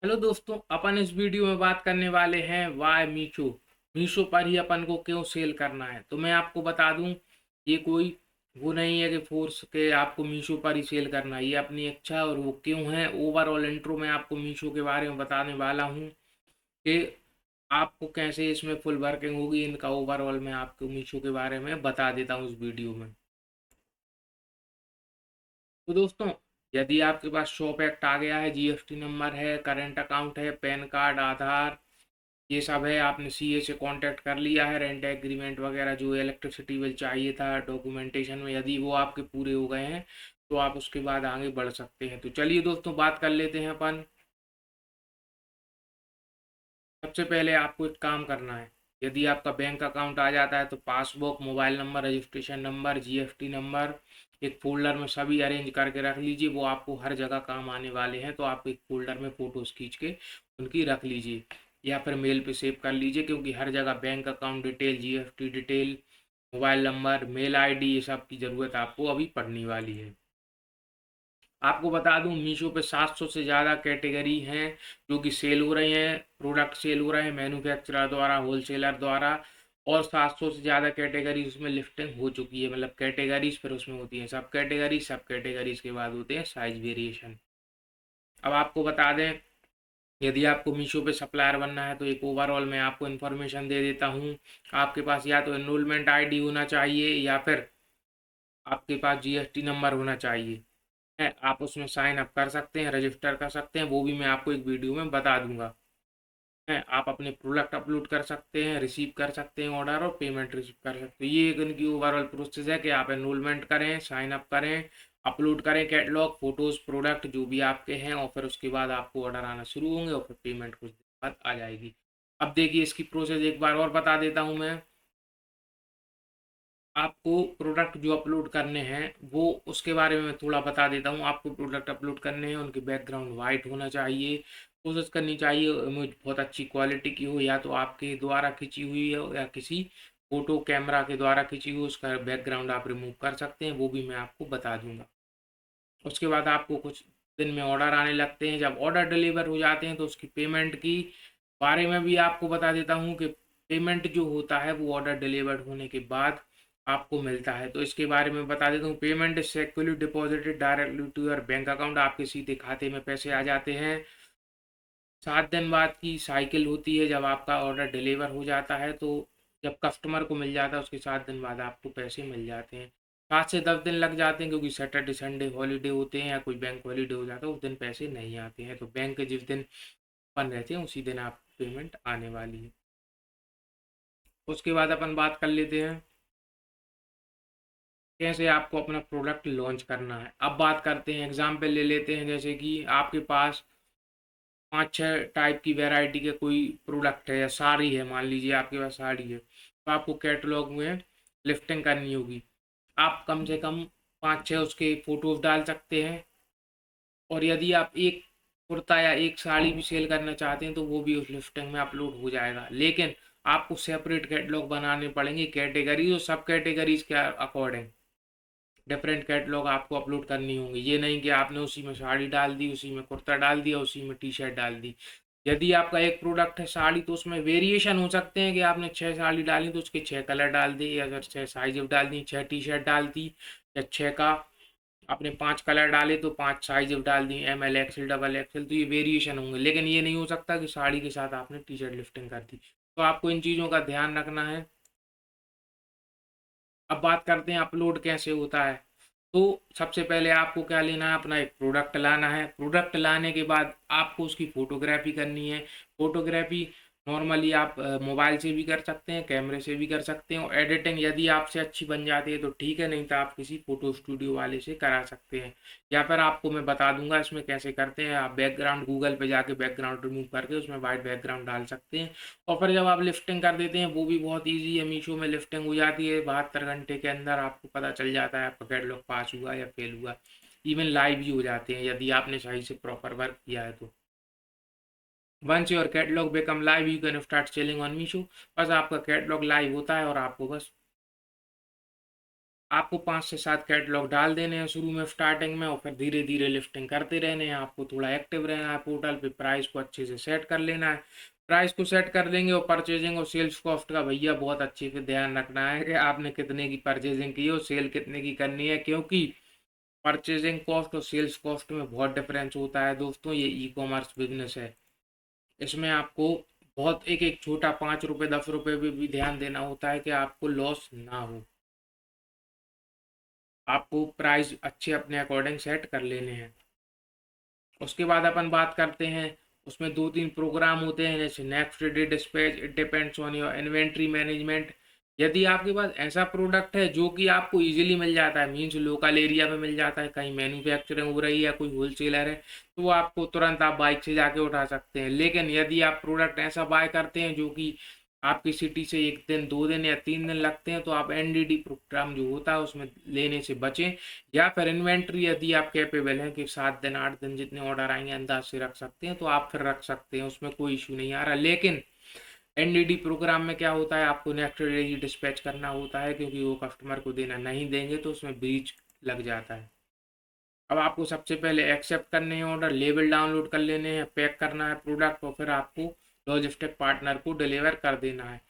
Hello दोस्तों, अपन इस video में बात करने वाले हैं वाई मीशो। मीशो पर ही अपन को क्यों सेल करना है। तो मैं आपको बता दूं, ये कोई वो नहीं है कि फोर्स के आपको मीशो पर ही सेल करना है। ये अपनी इच्छा और वो क्यों है। ओवरऑल इंट्रो में आपको मीशो के बारे में बताने वाला हूँ कि आपको कैसे इसमें फुल वर्किंग होगी। इनका ओवरऑल मैं आपको मीशो के बारे में बता देता हूँ इस वीडियो में। तो दोस्तों, यदि आपके पास शॉप एक्ट आ गया है, जीएसटी नंबर है, करंट अकाउंट है, पैन कार्ड, आधार, ये सब है, आपने सीए से कांटेक्ट कर लिया है, रेंट एग्रीमेंट वगैरह जो इलेक्ट्रिसिटी बिल चाहिए था डॉक्यूमेंटेशन में, यदि वो आपके पूरे हो गए हैं तो आप उसके बाद आगे बढ़ सकते हैं। तो चलिए दोस्तों, बात कर लेते हैं अपन। सबसे पहले आपको एक काम करना है। यदि आपका बैंक अकाउंट आ जाता है तो passbook, mobile number, registration number, GST number एक फोल्डर में सभी अरेंज करके रख लीजिए। वो आपको हर जगह काम आने वाले हैं, तो आप एक फोल्डर में फ़ोटोज़ खींच के उनकी रख लीजिए या फिर मेल पे सेव कर लीजिए, क्योंकि हर जगह bank account detail, GST detail, mobile number, mail ID, ये सब की ज़रूरत आपको अभी पड़ने वाली है। आपको बता दूं, मीशो पे 700 से ज़्यादा कैटेगरी हैं जो कि सेल हो रही हैं। प्रोडक्ट सेल हो रहे हैं मैन्युफैक्चरर द्वारा, होलसेलर द्वारा। और 700 से ज़्यादा कैटेगरी उसमें लिफ्टिंग हो चुकी है। मतलब कैटेगरीज फिर उसमें होती हैं सब कैटेगरीज के बाद होते हैं साइज वेरिएशन। अब आपको बता दें, यदि आपको मीशो पे सप्लायर बनना है तो एक ओवरऑल मैं आपको इन्फॉर्मेशन दे देता हूँ। आपके पास या तो एनरोलमेंट आईडी होना चाहिए या फिर आपके पास जीएसटी नंबर होना चाहिए है। आप उसमें साइन अप कर सकते हैं, रजिस्टर कर सकते हैं, वो भी मैं आपको एक वीडियो में बता दूंगा। है, आप अपने प्रोडक्ट अपलोड कर सकते हैं, रिसीव कर सकते हैं ऑर्डर और पेमेंट रिसीव कर सकते हैं। ये एक इनकी ओवरऑल प्रोसेस है कि आप एनरोलमेंट करें, साइन अप करें, अपलोड करें कैटलॉग, फोटोज, प्रोडक्ट जो भी आपके हैं, और फिर उसके बाद आपको ऑर्डर आना शुरू होंगे और फिर पेमेंट कुछ दिन बाद आ जाएगी। अब देखिए, इसकी प्रोसेस एक बार और बता देता हूँ मैं। आपको प्रोडक्ट जो अपलोड करने हैं वो उसके बारे में मैं थोड़ा बता देता हूँ। आपको प्रोडक्ट अपलोड करने हैं, उनकी बैकग्राउंड वाइट होना चाहिए। कोशिश करनी चाहिए इमेज बहुत अच्छी क्वालिटी की हो, या तो आपके द्वारा खींची हुई हो या किसी फोटो कैमरा के द्वारा खींची हुई। उसका बैकग्राउंड आप रिमूव कर सकते हैं, वो भी मैं आपको बता दूंगा। उसके बाद आपको कुछ दिन में ऑर्डर आने लगते हैं। जब ऑर्डर डिलीवर हो जाते हैं तो उसकी पेमेंट की बारे में भी आपको बता देता हूँ कि पेमेंट जो होता है वो ऑर्डर डिलीवर्ड होने के बाद आपको मिलता है। तो इसके बारे में बता देता हूँ। Payment is securely deposited directly to your bank account. आपके सीधे खाते में पैसे आ जाते हैं। 7 दिन बाद की साइकिल होती है जब आपका ऑर्डर डिलीवर हो जाता है। तो जब कस्टमर को मिल जाता है उसके 7 दिन बाद आपको पैसे मिल जाते हैं। 7 से 10 दिन लग जाते हैं, क्योंकि सैटरडे संडे हॉलीडे होते हैं या कोई बैंक हॉलीडे हो जाता है, उस दिन पैसे नहीं आते हैं। तो बैंक जिस दिन बंद रहते हैं उसी दिन आप पेमेंट आने वाली है। उसके बाद अपन बात कर लेते हैं कैसे आपको अपना प्रोडक्ट लॉन्च करना है। अब बात करते हैं, एग्जाम्पल ले लेते हैं, जैसे कि आपके पास 5-6 टाइप की वैरायटी के कोई प्रोडक्ट है या साड़ी है। मान लीजिए आपके पास साड़ी है, तो आपको कैटलॉग में लिफ्टिंग करनी होगी। आप कम से कम 5-6 उसके फोटोज डाल सकते हैं। और यदि आप एक कुर्ता या एक साड़ी भी सेल करना चाहते हैं तो वो भी उस लिस्टिंग में अपलोड हो जाएगा। लेकिन आपको सेपरेट कैटलॉग बनाने पड़ेंगे, कैटेगरी और सब कैटेगरीज के अकॉर्डिंग डिफरेंट कैटलॉग आपको अपलोड करनी होंगी। ये नहीं कि आपने उसी में साड़ी डाल दी, उसी में कुर्ता डाल दिया, उसी में टी शर्ट डाल दी। यदि आपका एक प्रोडक्ट है साड़ी, तो उसमें वेरिएशन हो सकते हैं कि आपने 6 साड़ी डाली तो उसके 6 कलर डाल दिए, या अगर 6 साइज डाल दी, 6 टी शर्ट डाल दी, या 6 का आपने 5 कलर डाले तो 5 साइज डाल दी, ML XL XXL। तो ये वेरिएशन होंगे, लेकिन ये नहीं हो सकता कि साड़ी के साथ आपने टी शर्ट लिफ्टिंग कर दी। तो आपको इन चीज़ों का ध्यान रखना है। अब बात करते हैं अपलोड कैसे होता है। तो सबसे पहले आपको क्या लेना है, अपना एक प्रोडक्ट लाना है। प्रोडक्ट लाने के बाद आपको उसकी फ़ोटोग्राफी करनी है। फ़ोटोग्राफी नॉर्मली आप मोबाइल से भी कर सकते हैं, कैमरे से भी कर सकते हैं। और एडिटिंग यदि आपसे अच्छी बन जाती है तो ठीक है, नहीं तो आप किसी फ़ोटो स्टूडियो वाले से करा सकते हैं। या फिर आपको मैं बता दूंगा इसमें कैसे करते हैं। आप बैकग्राउंड गूगल पे जाके बैकग्राउंड रिमूव करके उसमें वाइट बैकग्राउंड डाल सकते हैं। और फिर जब आप लिफ्टिंग कर देते हैं, वो भी बहुत ईजी है। मीशो में लिफ्टिंग हो जाती है 72 घंटे के अंदर। आपको पता चल जाता है आपका कैटलॉग पास हुआ या फेल हुआ। इवन लाइव भी हो जाते हैं यदि आपने सही से प्रॉपर वर्क किया है तो। Once your catalog become live you can start selling on Meesho. बस आपका कैटलॉग लाइव होता है और आपको बस आपको 5 से 7 कैटलॉग डाल देने हैं शुरू में स्टार्टिंग में, और फिर धीरे धीरे लिफ्टिंग करते रहने हैं। आपको थोड़ा एक्टिव रहना है पोर्टल पे, प्राइस को अच्छे से सेट कर लेना है। प्राइस को सेट कर देंगे और परचेजिंग और सेल्स कॉस्ट का भैया बहुत अच्छे से ध्यान रखना है कि आपने कितने की परचेजिंग की और सेल कितने की करनी है, क्योंकि परचेजिंग कॉस्ट और सेल्स कॉस्ट में बहुत डिफरेंस होता है दोस्तों। ये ई कॉमर्स बिजनेस है, इसमें आपको बहुत एक एक छोटा 5 रुपये 10 रुपये पे भी ध्यान देना होता है कि आपको लॉस ना हो। आपको प्राइस अच्छे अपने अकॉर्डिंग सेट कर लेने हैं। उसके बाद अपन बात करते हैं, उसमें 2-3 प्रोग्राम होते हैं, जैसे next day dispatch, it depends on your inventory management. यदि आपके पास ऐसा प्रोडक्ट है जो कि आपको इजीली मिल जाता है, मीन्स लोकल एरिया में मिल जाता है, कहीं मैन्युफैक्चरिंग हो रही है, कोई होलसेलर है, तो वो आपको तुरंत आप बाइक से जाके उठा सकते हैं। लेकिन यदि आप प्रोडक्ट ऐसा बाय करते हैं जो कि आपकी सिटी से 1 दिन 2 दिन या 3 दिन लगते हैं, तो आप एनडीडी प्रोग्राम जो होता है उसमें लेने से बचें। या फिर इन्वेंट्री यदि आप कैपेबल हैं कि 7 दिन 8 दिन जितने ऑर्डर आएंगे अंदाज से रख सकते हैं, तो आप फिर रख सकते हैं, उसमें कोई इशू नहीं आ रहा। लेकिन एनडीडी प्रोग्राम में क्या होता है, आपको नेक्स्ट डे ही डिस्पैच करना होता है, क्योंकि वो कस्टमर को देना नहीं देंगे तो उसमें ब्रीच लग जाता है। अब आपको सबसे पहले एक्सेप्ट करने हैं ऑर्डर, लेबल डाउनलोड कर लेने हैं, पैक करना है प्रोडक्ट, और फिर आपको लॉजिस्टिक पार्टनर को डिलीवर कर देना है।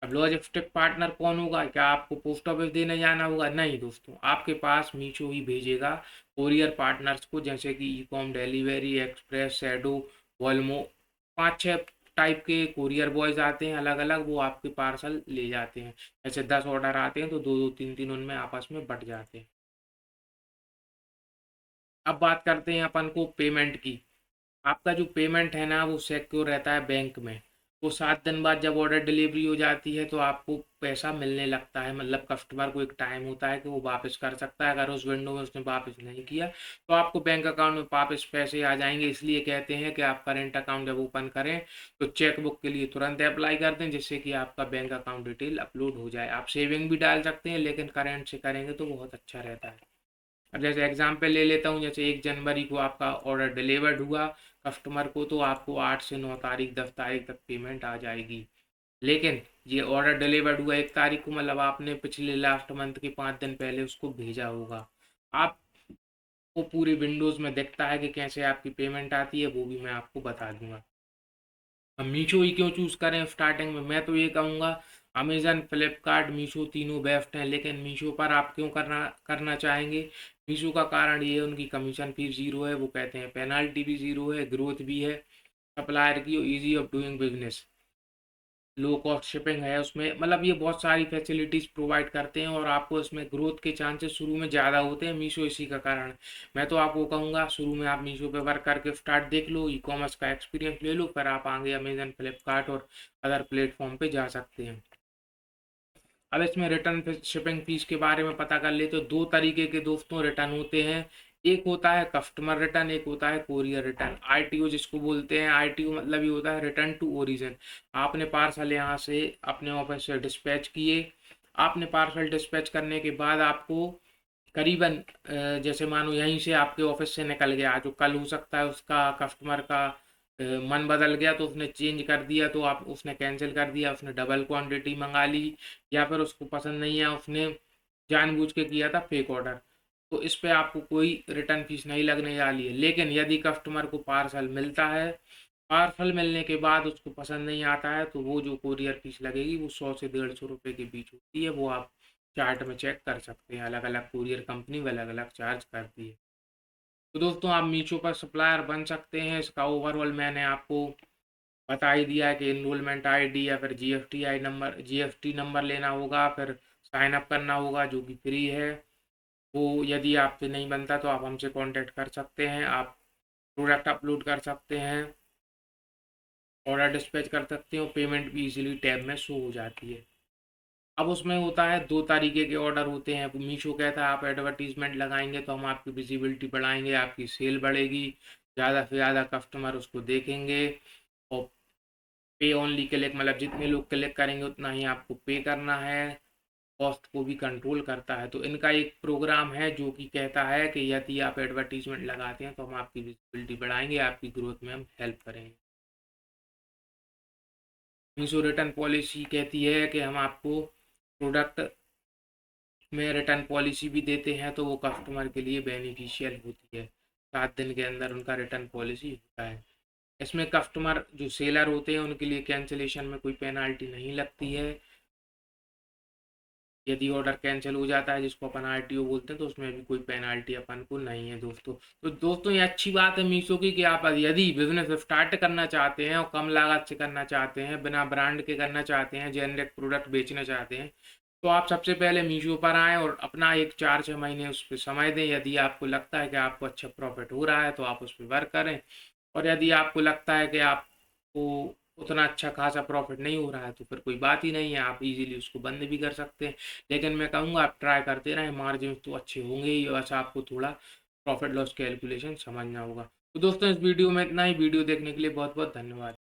अब लॉजिस्टिक पार्टनर कौन होगा? क्या आपको पोस्ट ऑफिस देने जाना होगा? नहीं दोस्तों, आपके पास मीशो ही भेजेगा कोरियर पार्टनर्स को, जैसे कि ecom delivery express, shadow, Valmo, 5-6 type के कोरियर बॉयज आते हैं अलग अलग, वो आपके पार्सल ले जाते हैं। ऐसे 10 ऑर्डर आते हैं तो 2-2 3-3 उनमें आपस में बट जाते हैं। अब बात करते हैं अपन को पेमेंट की। आपका जो पेमेंट है ना वो सिक्योर रहता है बैंक में। वो 7 दिन बाद जब ऑर्डर डिलीवरी हो जाती है तो आपको पैसा मिलने लगता है, मतलब कस्टमर को एक टाइम होता है कि वो वापस कर सकता है। अगर उस विंडो में उसने वापस नहीं किया तो आपको बैंक अकाउंट में वापस पैसे आ जाएंगे। इसलिए कहते हैं कि आप करेंट अकाउंट जब ओपन करें तो चेकबुक के लिए तुरंत अप्लाई कर दें, जिससे कि आपका बैंक अकाउंट डिटेल अपलोड हो जाए। आप सेविंग भी डाल सकते हैं, लेकिन करेंट से करेंगे तो बहुत अच्छा रहता है। अब जैसे एग्जांपल ले लेता हूँ, जैसे 1 जनवरी को आपका ऑर्डर डिलीवर्ड हुआ कस्टमर को, तो आपको 8 से 9 तारीख 10 तारीख तक पेमेंट आ जाएगी। लेकिन ये ऑर्डर डिलीवर्ड हुआ 1 तारीख को, मतलब आपने पिछले लास्ट मंथ के 5 दिन पहले उसको भेजा होगा। आपको पूरी विंडोज में दिखता है कि कैसे आपकी पेमेंट आती है, वो भी मैं आपको बता दूंगा। अब मीशो ही क्यों चूज़ करें स्टार्टिंग में? मैं तो ये कहूँगा अमेज़न, फ्लिपकार्ट, मीशो तीनों बेस्ट हैं, लेकिन मीशो पर आप क्यों करना करना चाहेंगे? मीशो का कारण ये है, उनकी कमीशन फीस ज़ीरो है, वो कहते हैं पेनल्टी भी ज़ीरो है, ग्रोथ भी है सप्लायर की, और easy of doing business, low cost shipping है उसमें। मतलब ये बहुत सारी फैसिलिटीज़ प्रोवाइड करते हैं, और आपको इसमें ग्रोथ के चांसेस शुरू में ज़्यादा होते हैं मीशो, इसी का कारण है। मैं तो आपको कहूँगा शुरू में आप मीशो पे वर्क करके स्टार्ट देख लो, ई कॉमर्स का एक्सपीरियंस ले लो, फिर आप आगे अमेजन, फ्लिपकार्ट और अदर प्लेटफॉर्म पे जा सकते हैं। अब इसमें रिटर्न शिपिंग फीस के बारे में पता कर ले तो 2 तरीके के दोस्तों रिटर्न होते हैं। एक होता है कस्टमर रिटर्न, एक होता है कोरियर रिटर्न, आरटीओ जिसको बोलते हैं। आरटीओ मतलब ये होता है रिटर्न टू ओरिजिन। आपने पार्सल यहाँ से अपने ऑफिस से डिस्पैच किए, आपने पार्सल डिस्पैच करने के बाद आपको करीबन जैसे मानो यहीं से आपके ऑफिस से निकल गया, जो कल हो सकता है उसका कस्टमर का मन बदल गया तो उसने चेंज कर दिया, तो आप उसने कैंसिल कर दिया, उसने डबल क्वांटिटी मंगा ली, या फिर उसको पसंद नहीं है, उसने जानबूझ के किया था फेक ऑर्डर, तो इस पे आपको कोई रिटर्न फीस नहीं लगने वाली है। लेकिन यदि कस्टमर को पार्सल मिलता है, पार्सल मिलने के बाद उसको पसंद नहीं आता है, तो वो जो कोरियर फीस लगेगी वो 100 से 150 रुपये के बीच होती है। वो आप चार्ट में चेक कर सकते हैं, अलग अलग कुरियर कंपनी अलग अलग चार्ज करती है। तो दोस्तों आप मीशो पर सप्लायर बन सकते हैं। इसका ओवरऑल मैंने आपको बता ही दिया है कि इनरोलमेंट आईडी या फिर जीएसटी नंबर लेना होगा, फिर साइन अप करना होगा जो कि फ्री है। वो यदि आपसे नहीं बनता तो आप हमसे कांटेक्ट कर सकते हैं, आप प्रोडक्ट अपलोड कर सकते हैं, ऑर्डर डिस्पैच कर सकते हो, पेमेंट भी इजीली टैब में शो हो जाती है। अब उसमें होता है 2 तरीके के ऑर्डर होते हैं। मीशो कहता है आप एडवर्टीजमेंट लगाएंगे तो हम आपकी विजिबिलिटी बढ़ाएंगे, आपकी सेल बढ़ेगी, ज़्यादा से ज़्यादा कस्टमर उसको देखेंगे, और पे ओनली क्लिक, मतलब जितने लोग क्लिक करेंगे उतना ही आपको पे करना है। कॉस्ट को भी कंट्रोल करता है। तो इनका एक प्रोग्राम है जो कि कहता है कि यदि आप एडवर्टीजमेंट लगाते हैं तो हम आपकी विजिबिलिटी बढ़ाएंगे, आपकी ग्रोथ में हम हेल्प करेंगे। मीशो रिटर्न पॉलिसी कहती है कि हम आपको प्रोडक्ट में रिटर्न पॉलिसी भी देते हैं, तो वो कस्टमर के लिए बेनिफिशियल होती है। 7 दिन के अंदर उनका रिटर्न पॉलिसी होता है। इसमें कस्टमर जो सेलर होते हैं उनके लिए कैंसिलेशन में कोई पेनाल्टी नहीं लगती है। यदि ऑर्डर कैंसिल हो जाता है, जिसको अपन आरटीओ बोलते हैं, तो उसमें भी कोई पेनाल्टी अपन को नहीं है दोस्तों। तो दोस्तों, ये अच्छी बात है मीशो की कि आप यदि बिजनेस स्टार्ट करना चाहते हैं और कम लागत से करना चाहते हैं, बिना ब्रांड के करना चाहते हैं, जेनरिक प्रोडक्ट बेचना चाहते हैं, तो आप सबसे पहले मीशो पर आएँ और अपना एक 4-6 महीने उस पर समय दें। यदि आपको लगता है कि आपको अच्छा प्रॉफिट हो रहा है, तो आप उस पर वर्क करें। और यदि आपको लगता है कि आपको उतना अच्छा खासा प्रॉफिट नहीं हो रहा है, तो फिर कोई बात ही नहीं है, आप इजीली उसको बंद भी कर सकते हैं। लेकिन मैं कहूँगा आप ट्राई करते रहें, मार्जिन तो अच्छे होंगे ही, बस आपको थोड़ा प्रॉफिट लॉस कैलकुलेशन समझना होगा। तो दोस्तों, इस वीडियो में इतना ही। वीडियो देखने के लिए बहुत बहुत धन्यवाद।